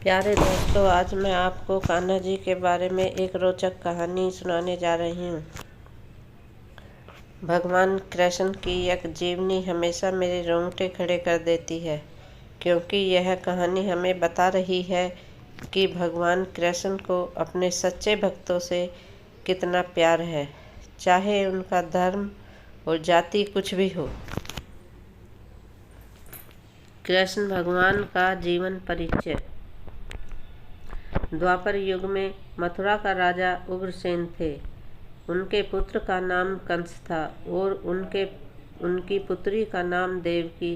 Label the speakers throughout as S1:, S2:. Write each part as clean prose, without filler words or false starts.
S1: प्यारे दोस्तों, आज मैं आपको कान्हा जी के बारे में एक रोचक कहानी सुनाने जा रही हूँ। भगवान कृष्ण की यह जीवनी हमेशा मेरे रोंगटे खड़े कर देती है, क्योंकि यह कहानी हमें बता रही है कि भगवान कृष्ण को अपने सच्चे भक्तों से कितना प्यार है, चाहे उनका धर्म और जाति कुछ भी हो। कृष्ण भगवान का जीवन परिचय। द्वापर युग में मथुरा का राजा उग्रसेन थे। उनके पुत्र का नाम कंस था और उनकी पुत्री का नाम देवकी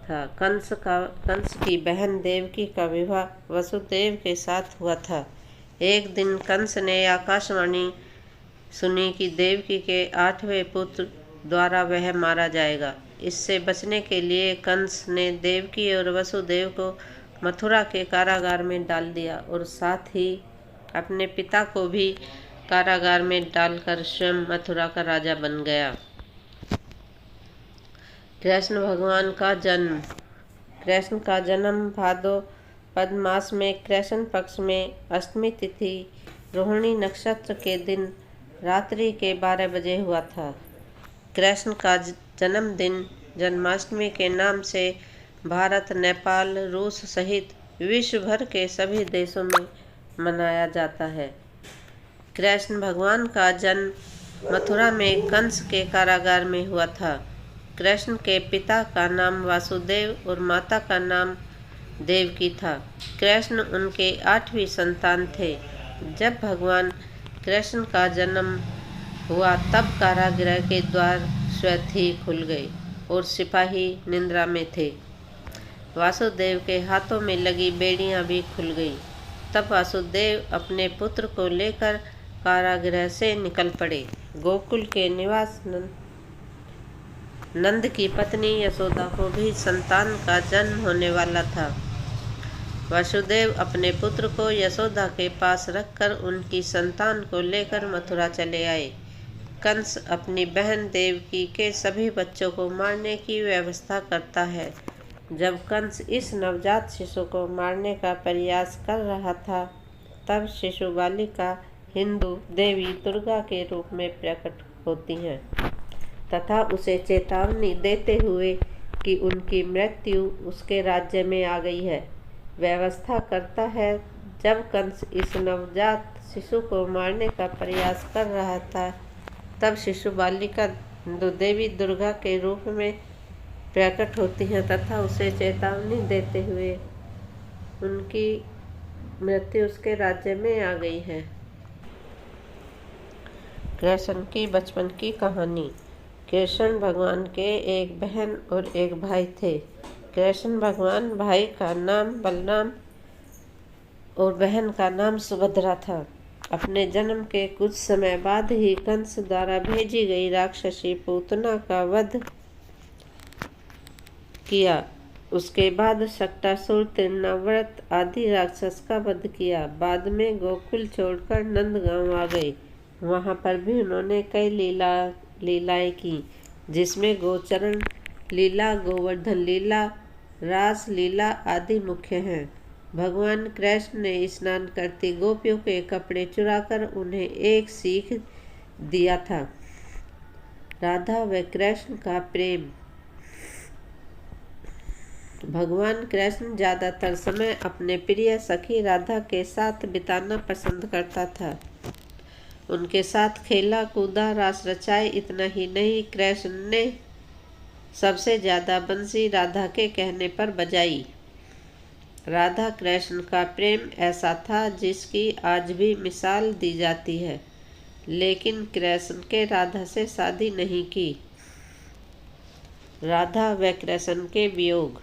S1: था। कंस की बहन देवकी का विवाह वसुदेव के साथ हुआ था। एक दिन कंस ने आकाशवाणी सुनी कि देवकी के 8वें पुत्र द्वारा वह मारा जाएगा। इससे बचने के लिए कंस ने देवकी और वसुदेव को मथुरा के कारागार में डाल दिया और साथ ही अपने पिता को भी कारागार में डालकर स्वयं मथुरा का राजा बन गया। कृष्ण भगवान का जन्म। कृष्ण का जन्म भाद्रपद मास में कृष्ण पक्ष में अष्टमी तिथि रोहिणी नक्षत्र के दिन रात्रि के 12 बजे हुआ था। कृष्ण का जन्मदिन जन्माष्टमी के नाम से भारत, नेपाल, रूस सहित विश्व भर के सभी देशों में मनाया जाता है। कृष्ण भगवान का जन्म मथुरा में कंस के कारागार में हुआ था। कृष्ण के पिता का नाम वासुदेव और माता का नाम देवकी था। कृष्ण उनके 8वीं संतान थे। जब भगवान कृष्ण का जन्म हुआ तब कारागृह के द्वार स्वतः ही खुल गए और सिपाही निद्रा में थे। वासुदेव के हाथों में लगी बेड़ियां भी खुल गईं। तब वासुदेव अपने पुत्र को लेकर कारागृह से निकल पड़े। गोकुल के निवास नंद की पत्नी यशोदा को भी संतान का जन्म होने वाला था। वासुदेव अपने पुत्र को यशोदा के पास रखकर उनकी संतान को लेकर मथुरा चले आए। कंस अपनी बहन देवकी के सभी बच्चों को मारने की व्यवस्था करता है। जब कंस इस नवजात शिशु को मारने का प्रयास कर रहा था, तब शिशु बालिका हिंदू देवी दुर्गा के रूप में प्रकट होती हैं तथा उसे चेतावनी देते हुए कि उनकी मृत्यु उसके राज्य में आ गई है, व्यवस्था करता है। जब कंस इस नवजात शिशु को मारने का प्रयास कर रहा था, तब शिशु बालिका देवी दुर्गा के रूप में प्रकट होती हैं तथा उसे चेतावनी देते हुए उनकी मृत्यु उसके राज्य में आ गई है। कृष्ण की बचपन की कहानी। कृष्ण भगवान के एक बहन और एक भाई थे। कृष्ण भगवान भाई का नाम बलराम और बहन का नाम सुभद्रा था। अपने जन्म के कुछ समय बाद ही कंस द्वारा भेजी गई राक्षसी पूतना का वध किया। उसके बाद शक्टासुर, तृणाव्रत आदि राक्षस का वध किया। बाद में गोकुल छोड़कर नंदगांव आ गए। वहां पर भी उन्होंने कई लीलाएं की, जिसमें गोचरण लीला, गोवर्धन लीला, रास लीला आदि मुख्य हैं। भगवान कृष्ण ने स्नान करती गोपियों के कपड़े चुराकर उन्हें एक सीख दिया था। राधा व कृष्ण का प्रेम। भगवान कृष्ण ज्यादातर समय अपने प्रिय सखी राधा के साथ बिताना पसंद करता था। उनके साथ खेला कूदा, रास रचाए। इतना ही नहीं, कृष्ण ने सबसे ज्यादा बंसी राधा के कहने पर बजाई। राधा कृष्ण का प्रेम ऐसा था जिसकी आज भी मिसाल दी जाती है, लेकिन कृष्ण के राधा से शादी नहीं की। राधा व कृष्ण के वियोग।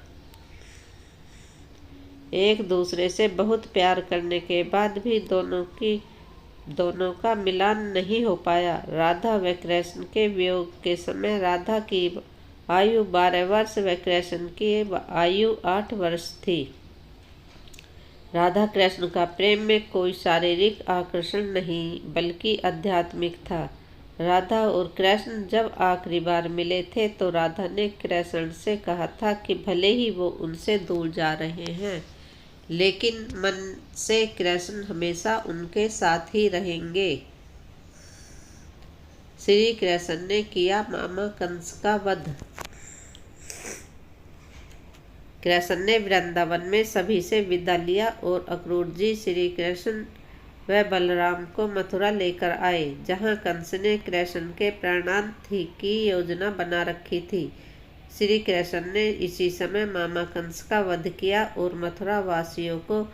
S1: एक दूसरे से बहुत प्यार करने के बाद भी दोनों का मिलान नहीं हो पाया। राधा व कृष्ण के वियोग के समय राधा की आयु 12 वर्ष व कृष्ण की आयु 8 वर्ष थी। राधा कृष्ण का प्रेम में कोई शारीरिक आकर्षण नहीं, बल्कि आध्यात्मिक था। राधा और कृष्ण जब आखिरी बार मिले थे तो राधा ने कृष्ण से कहा था कि भले ही वो उनसे दूर जा रहे हैं, लेकिन मन से कृष्ण हमेशा उनके साथ ही रहेंगे। श्री कृष्ण ने किया मामा कंस का वध। कृष्ण ने वृंदावन में सभी से विदा लिया और अक्रूर जी श्री कृष्ण व बलराम को मथुरा लेकर आए, जहाँ कंस ने कृष्ण के प्राणांत की योजना बना रखी थी। श्री कृष्ण ने इसी समय मामा कंस का वध किया और मथुरा वासियों को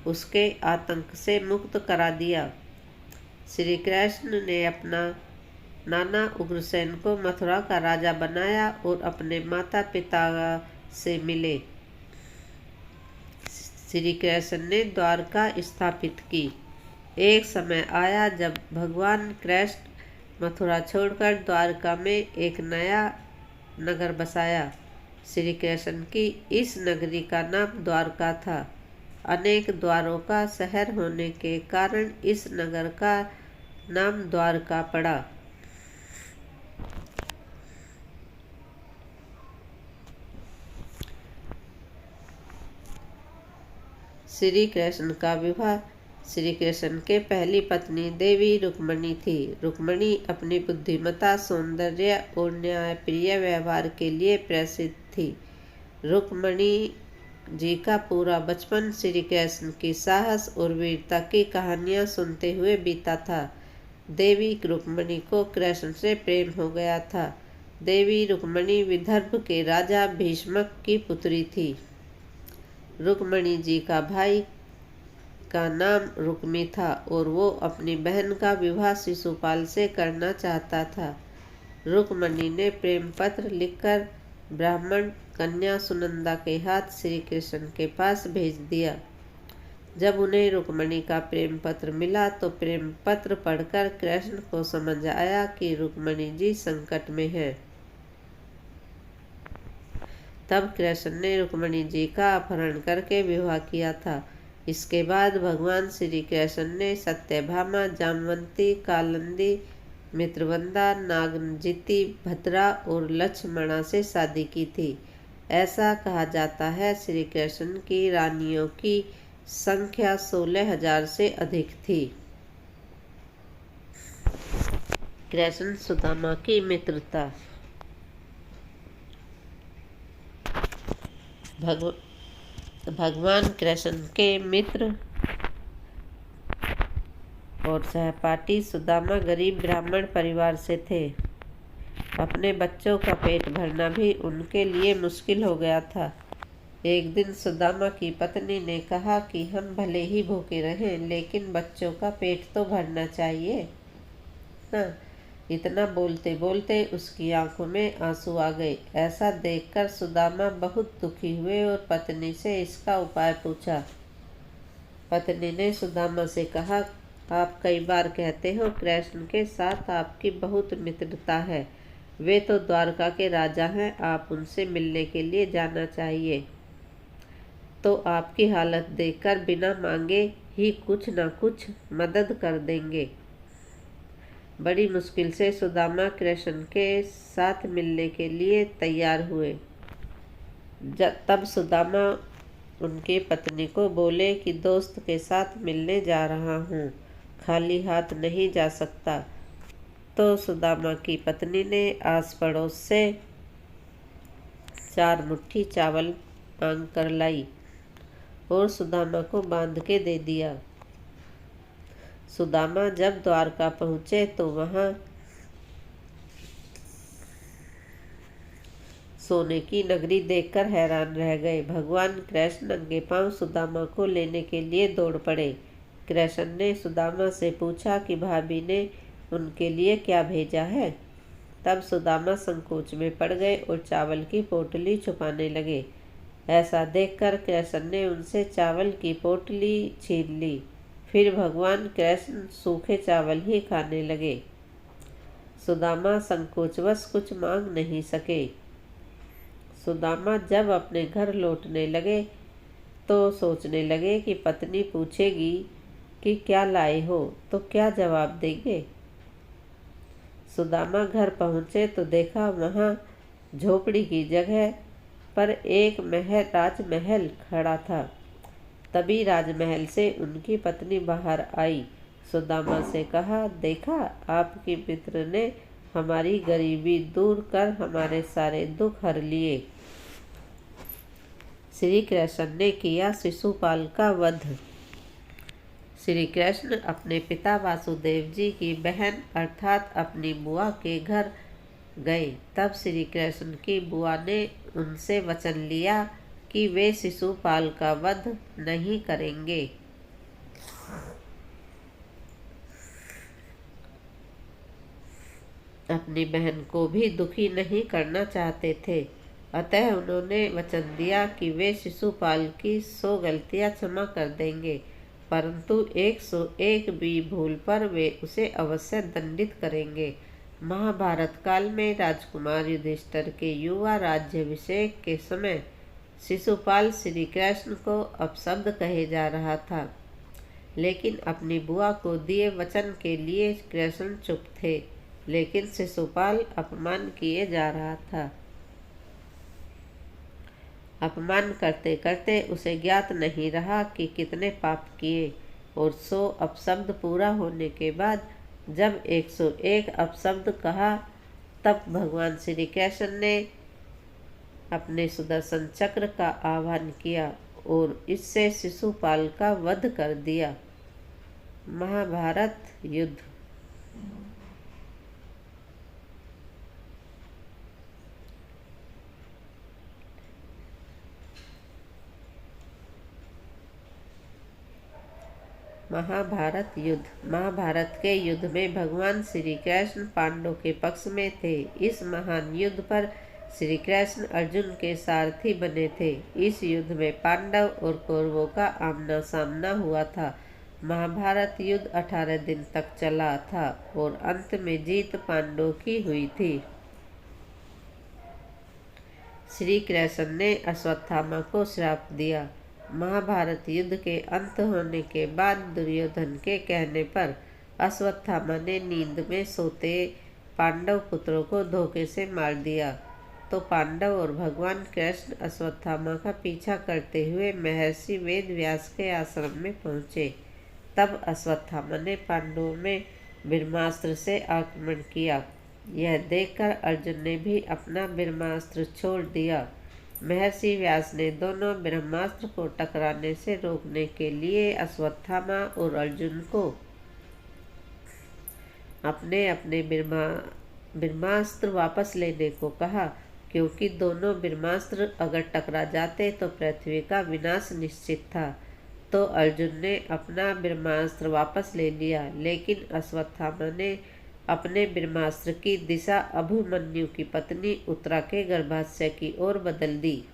S1: उसके आतंक से मुक्त करा दिया। श्री कृष्ण ने अपना नाना उग्रसेन को मथुरा का राजा बनाया और अपने माता पिता से मिले। श्री कृष्ण ने द्वारका स्थापित की। एक समय आया जब भगवान कृष्ण मथुरा छोड़कर द्वारका में एक नया नगर बसाया। श्री कृष्ण की इस नगरी का नाम द्वारका था। अनेक द्वारों का शहर होने के कारण इस नगर का नाम द्वारका पड़ा। श्री कृष्ण का विवाह। श्री कृष्ण के पहली पत्नी देवी रुक्मिणी थी। रुक्मिणी अपनी बुद्धिमता, सौंदर्य और न्यायप्रिय व्यवहार के लिए प्रसिद्ध थी। रुक्मिणी जी का पूरा बचपन श्री कृष्ण की साहस और वीरता की कहानियाँ सुनते हुए बीता था। देवी रुक्मिणी को कृष्ण से प्रेम हो गया था। देवी रुक्मिणी विदर्भ के राजा भीष्मक की पुत्री थी। रुक्मिणी जी का भाई का नाम रुक्मी था और वो अपनी बहन का विवाह शिशुपाल से करना चाहता था। रुक्मिणी ने प्रेम पत्र लिखकर ब्राह्मण कन्या सुनंदा के हाथ श्री कृष्ण के पास भेज दिया। जब उन्हें रुक्मिणी का प्रेम पत्र मिला तो प्रेम पत्र पढ़कर कृष्ण को समझ आया कि रुक्मिणी जी संकट में है। तब कृष्ण ने रुक्मिणी जी का अपहरण करके विवाह किया था। इसके बाद भगवान श्री कृष्ण ने सत्यभामा, जामवंती, कालिंदी, मित्रवंदा, नागजिती, भद्रा और लक्ष्मणा से शादी की थी। ऐसा कहा जाता है श्री कृष्ण की रानियों की संख्या 16,000 से अधिक थी। कृष्ण सुदामा की मित्रता। भगवान कृष्ण के मित्र और सहपाठी सुदामा गरीब ब्राह्मण परिवार से थे। अपने बच्चों का पेट भरना भी उनके लिए मुश्किल हो गया था। एक दिन सुदामा की पत्नी ने कहा कि हम भले ही भूखे रहें, लेकिन बच्चों का पेट तो भरना चाहिए ना। इतना बोलते बोलते उसकी आंखों में आंसू आ गए। ऐसा देखकर सुदामा बहुत दुखी हुए और पत्नी से इसका उपाय पूछा। पत्नी ने सुदामा से कहा, आप कई बार कहते हो कृष्ण के साथ आपकी बहुत मित्रता है। वे तो द्वारका के राजा हैं, आप उनसे मिलने के लिए जाना चाहिए तो आपकी हालत देखकर बिना मांगे ही कुछ न कुछ मदद कर देंगे। बड़ी मुश्किल से सुदामा कृष्ण के साथ मिलने के लिए तैयार हुए। तब सुदामा उनकी पत्नी को बोले कि दोस्त के साथ मिलने जा रहा हूँ, खाली हाथ नहीं जा सकता। तो सुदामा की पत्नी ने आस पड़ोस से 4 मुट्ठी चावल मांग कर लाई और सुदामा को बांध के दे दिया। सुदामा जब द्वारका पहुँचे तो वहाँ सोने की नगरी देखकर हैरान रह गए। भगवान कृष्ण नंगे पांव सुदामा को लेने के लिए दौड़ पड़े। कृष्ण ने सुदामा से पूछा कि भाभी ने उनके लिए क्या भेजा है। तब सुदामा संकोच में पड़ गए और चावल की पोटली छुपाने लगे। ऐसा देखकर कृष्ण ने उनसे चावल की पोटली छीन ली। फिर भगवान कृष्ण सूखे चावल ही खाने लगे। सुदामा संकोचवश कुछ मांग नहीं सके। सुदामा जब अपने घर लौटने लगे तो सोचने लगे कि पत्नी पूछेगी कि क्या लाए हो, तो क्या जवाब देंगे। सुदामा घर पहुँचे तो देखा वहाँ झोपड़ी की जगह पर एक राजमहल खड़ा था। तभी राजमहल से उनकी पत्नी बाहर आई। सुदामा से कहा, देखा, आपके मित्र ने हमारी गरीबी दूर कर हमारे सारे दुख हर लिए। श्री कृष्ण ने किया शिशुपाल का वध। श्री कृष्ण अपने पिता वासुदेव जी की बहन अर्थात अपनी बुआ के घर गए। तब श्री कृष्ण की बुआ ने उनसे वचन लिया कि वे शिशुपाल का वध नहीं करेंगे। अपनी बहन को भी दुखी नहीं करना चाहते थे, अतः उन्होंने वचन दिया कि वे शिशुपाल की 100 गलतियां क्षमा कर देंगे, परंतु 101 भी भूल पर वे उसे अवश्य दंडित करेंगे। महाभारत काल में राजकुमार युधिष्ठिर के युवा राज्याभिषेक के समय शिशुपाल श्री कृष्ण को अपशब्द कहे जा रहा था, लेकिन अपनी बुआ को दिए वचन के लिए कृष्ण चुप थे, लेकिन शिशुपाल अपमान किए जा रहा था। अपमान करते करते उसे ज्ञात नहीं रहा कि कितने पाप किए, और 100 अपशब्द पूरा होने के बाद जब 101 अपशब्द कहा, तब भगवान श्री कृष्ण ने अपने सुदर्शन चक्र का आह्वान किया और इससे शिशुपाल का वध कर दिया। महाभारत युद्ध। महाभारत के युद्ध में भगवान श्री कृष्ण पांडवों के पक्ष में थे। इस महान युद्ध पर श्री कृष्ण अर्जुन के सारथी बने थे। इस युद्ध में पांडव और कौरवों का आमना सामना हुआ था। महाभारत युद्ध 18 दिन तक चला था और अंत में जीत पांडवों की हुई थी। श्री कृष्ण ने अश्वत्थामा को श्राप दिया। महाभारत युद्ध के अंत होने के बाद दुर्योधन के कहने पर अश्वत्थामा ने नींद में सोते पांडव पुत्रों को धोखे से मार दिया, तो पांडव और भगवान कृष्ण अश्वत्थामा का पीछा करते हुए महर्षि वेदव्यास के आश्रम में पहुँचे। तब अश्वत्थामा ने पांडवों में ब्रह्मास्त्र से आक्रमण किया। यह देखकर अर्जुन ने भी अपना ब्रह्मास्त्र छोड़ दिया। महर्षि व्यास ने दोनों ब्रह्मास्त्र को टकराने से रोकने के लिए अश्वत्थामा और अर्जुन को अपने अपने ब्रह्मास्त्र वापस लेने को कहा, क्योंकि दोनों ब्रह्मास्त्र अगर टकरा जाते तो पृथ्वी का विनाश निश्चित था। तो अर्जुन ने अपना ब्रह्मास्त्र वापस ले लिया, लेकिन अश्वत्थामा ने अपने ब्रह्मास्त्र की दिशा अभिमन्यु की पत्नी उत्तरा के गर्भाशय की ओर बदल दी।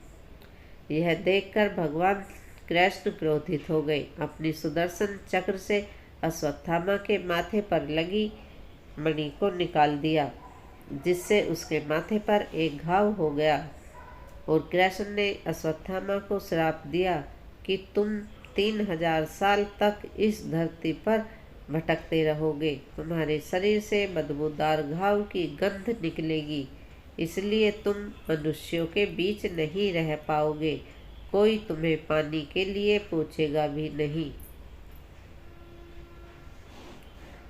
S1: यह देखकर भगवान कृष्ण क्रोधित हो गए। अपनी सुदर्शन चक्र से अश्वत्थामा के माथे पर लगी मणि को निकाल दिया, जिससे उसके माथे पर एक घाव हो गया, और कृष्ण ने अश्वत्थामा को श्राप दिया कि तुम 3000 साल तक इस धरती पर भटकते रहोगे। तुम्हारे शरीर से बदबूदार घाव की गंध निकलेगी, इसलिए तुम मनुष्यों के बीच नहीं रह पाओगे। कोई तुम्हें पानी के लिए पूछेगा भी नहीं।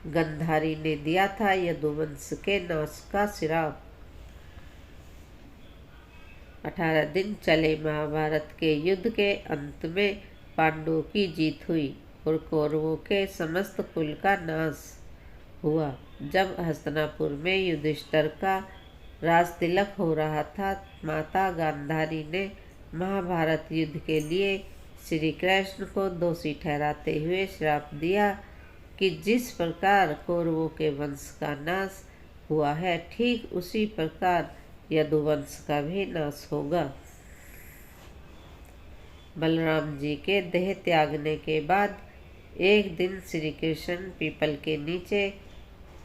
S1: गंधारी ने दिया था यदुवंश के नाश का श्राप। 18 दिन चले महाभारत के युद्ध के अंत में पांडवों की जीत हुई और कौरवों के समस्त कुल का नाश हुआ। जब हस्तिनापुर में युधिष्ठिर का राज तिलक हो रहा था, माता गांधारी ने महाभारत युद्ध के लिए श्री कृष्ण को दोषी ठहराते हुए श्राप दिया कि जिस प्रकार कौरवों के वंश का नाश हुआ है, ठीक उसी प्रकार यदुवंश का भी नाश होगा। बलराम जी के देह त्यागने के बाद एक दिन श्री कृष्ण पीपल के नीचे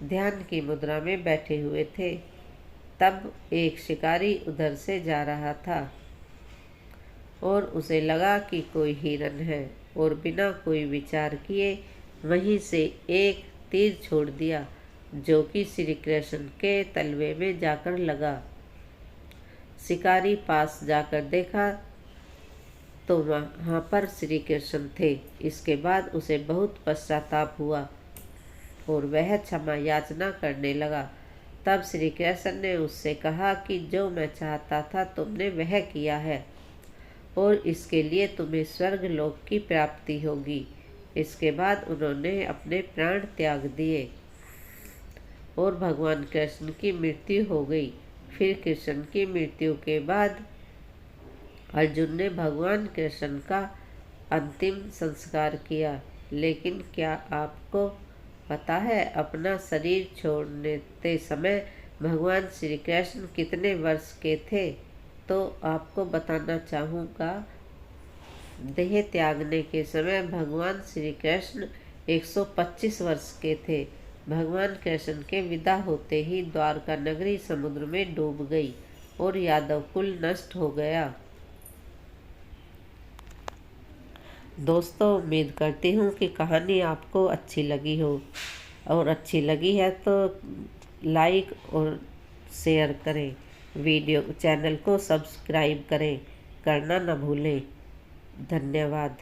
S1: ध्यान की मुद्रा में बैठे हुए थे। तब एक शिकारी उधर से जा रहा था और उसे लगा कि कोई हिरन है, और बिना कोई विचार किए वहीं से एक तीर छोड़ दिया, जो कि श्री कृष्ण के तलवे में जाकर लगा। शिकारी पास जाकर देखा तो वहाँ पर श्री कृष्ण थे। इसके बाद उसे बहुत पश्चाताप हुआ और वह क्षमा याचना करने लगा। तब श्री कृष्ण ने उससे कहा कि जो मैं चाहता था तुमने वह किया है और इसके लिए तुम्हें स्वर्ग लोक की प्राप्ति होगी। इसके बाद उन्होंने अपने प्राण त्याग दिए और भगवान कृष्ण की मृत्यु हो गई। फिर कृष्ण की मृत्यु के बाद अर्जुन ने भगवान कृष्ण का अंतिम संस्कार किया। लेकिन क्या आपको पता है अपना शरीर छोड़ते समय भगवान श्री कृष्ण कितने वर्ष के थे? तो आपको बताना चाहूँगा, देह त्यागने के समय भगवान श्री कृष्ण 125 वर्ष के थे। भगवान कृष्ण के विदा होते ही द्वारका नगरी समुद्र में डूब गई और यादव कुल नष्ट हो गया। दोस्तों, उम्मीद करती हूँ कि कहानी आपको अच्छी लगी हो, और अच्छी लगी है तो लाइक और शेयर करें। चैनल को सब्सक्राइब करना न भूलें। धन्यवाद।